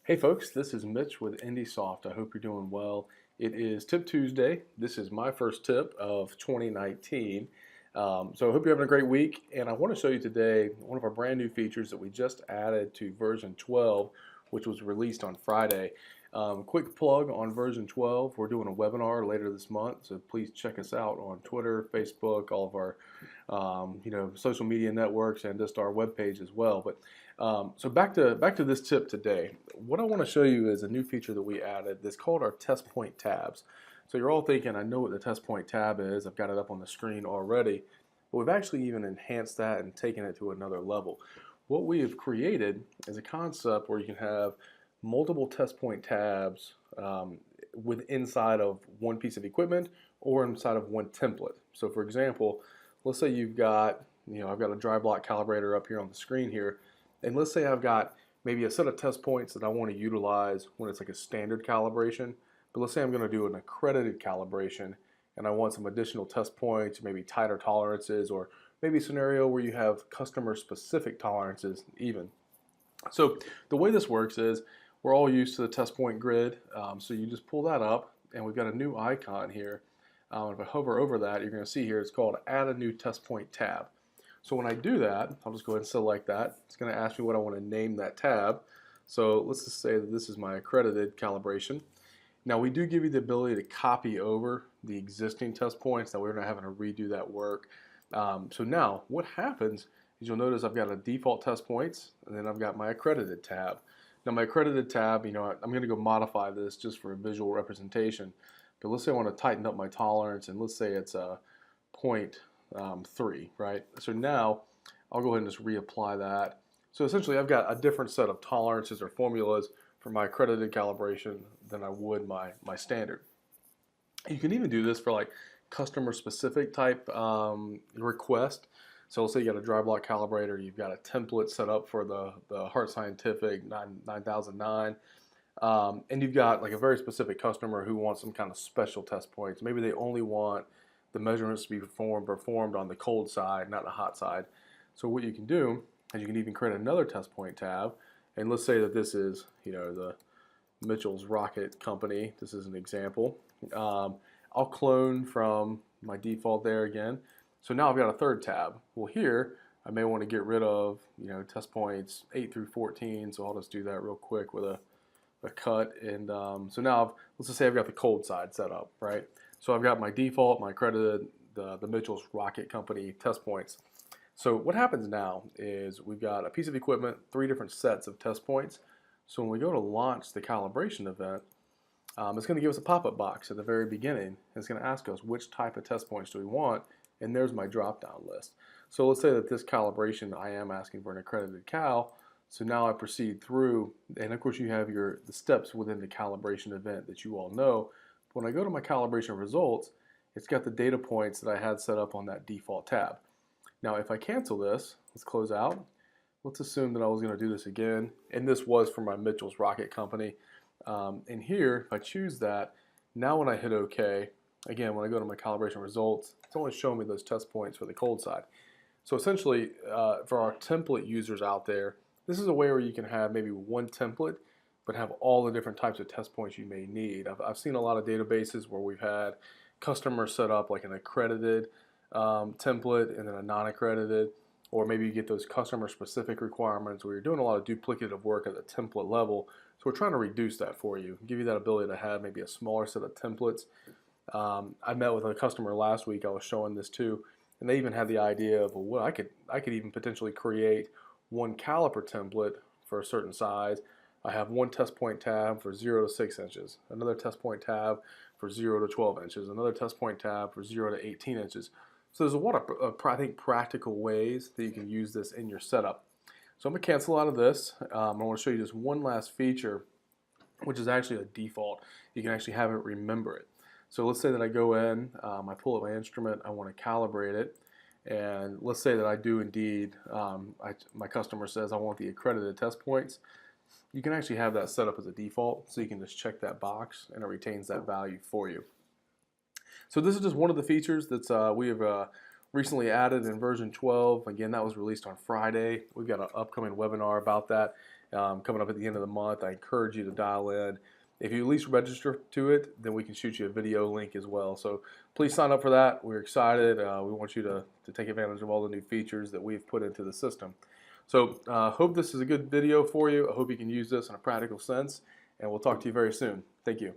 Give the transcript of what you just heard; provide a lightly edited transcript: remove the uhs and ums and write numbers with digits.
Hey folks, this is Mitch with IndySoft. I hope you're doing well. It is Tip Tuesday. This is my first tip of 2019. So I hope you're having a great week. And I want to show you today one of our brand new features that we just added to version 12, which was released on Friday. Quick plug on version 12. We're doing a webinar later this month, so please check us out on Twitter, Facebook, all of our social media networks, and just our webpage as well. But so back to this tip today. What I want to show you is a new feature that we added that's called our test point tabs. So you're all thinking, I know what the test point tab is. I've got it up on the screen already. But we've actually even enhanced that and taken it to another level. What we have created is a concept where you can have multiple test point tabs inside of one piece of equipment or inside of one template. So for example, let's say you've got, I've got a dry block calibrator up here on the screen here. And let's say I've got maybe a set of test points that I want to utilize when it's like a standard calibration. But let's say I'm going to do an accredited calibration and I want some additional test points, maybe tighter tolerances, or maybe a scenario where you have customer specific tolerances even. So the way this works is we're all used to the test point grid. So you just pull that up and we've got a new icon here. If I hover over that, you're going to see here it's called Add a New Test Point tab. So when I do that, I'll just go ahead and select that. It's going to ask me what I want to name that tab. So let's just say that this is my accredited calibration. Now we do give you the ability to copy over the existing test points. That we're not having to redo that work. So now what happens is you'll notice I've got a default test points and then I've got my accredited tab. Now my accredited tab, I'm going to go modify this just for a visual representation. But let's say I want to tighten up my tolerance and let's say it's a 0.3, right? So now I'll go ahead and just reapply that. So essentially I've got a different set of tolerances or formulas for my accredited calibration than I would my standard. You can even do this for like customer specific type request. So let's say you got a dry block calibrator, you've got a template set up for the Heart Scientific 9009, and you've got like a very specific customer who wants some kind of special test points. Maybe they only want the measurements to be performed on the cold side, not the hot side. So what you can do is you can even create another test point tab, and let's say that this is the Mitchell's Rocket Company. This is an example. I'll clone from my default there again. So now I've got a third tab. Well, here I may want to get rid of test points 8 through 14. So I'll just do that real quick with a cut. And so now let's just say I've got the cold side set up, right? So I've got my default, my accredited, the Mitchell's Rocket Company test points. So what happens now is we've got a piece of equipment, 3 different sets of test points. So when we go to launch the calibration event, it's going to give us a pop-up box at the very beginning. And it's going to ask us which type of test points do we want, and there's my drop-down list. So let's say that this calibration, I am asking for an accredited cal. So now I proceed through, and of course you have the steps within the calibration event that you all know. When I go to my calibration results, it's got the data points that I had set up on that default tab. Now if I cancel this, let's close out. Let's assume that I was going to do this again, and this was for my Mitchell's Rocket Company. And here, if I choose that, now when I hit OK, again, when I go to my calibration results, it's only showing me those test points for the cold side. So essentially, for our template users out there, this is a way where you can have maybe one template, but have all the different types of test points you may need. I've seen a lot of databases where we've had customers set up like an accredited template and then a non-accredited, or maybe you get those customer specific requirements where you're doing a lot of duplicative work at the template level. So we're trying to reduce that for you, give you that ability to have maybe a smaller set of templates. I met with a customer last week, I was showing this too, and they even had the idea of, well, I could even potentially create one caliper template for a certain size. I have one test point tab for 0 to 6 inches, another test point tab for 0 to 12 inches, another test point tab for 0 to 18 inches. So there's a lot of, I think, practical ways that you can use this in your setup. So I'm going to cancel out of this. I want to show you just one last feature, which is actually a default. You can actually have it remember it. So let's say that I go in, I pull up my instrument, I want to calibrate it, and let's say that I do indeed, my customer says I want the accredited test points. You can actually have that set up as a default, so you can just check that box and it retains that value for you. So this is just one of the features that we have recently added in version 12. Again, that was released on Friday. We've got an upcoming webinar about that. coming up at the end of the month. I encourage you to dial in. If you at least register to it, then we can shoot you a video link as well. So please sign up for that. We're excited. We want you to take advantage of all the new features that we've put into the system. So hope this is a good video for you. I hope you can use this in a practical sense, and we'll talk to you very soon. Thank you.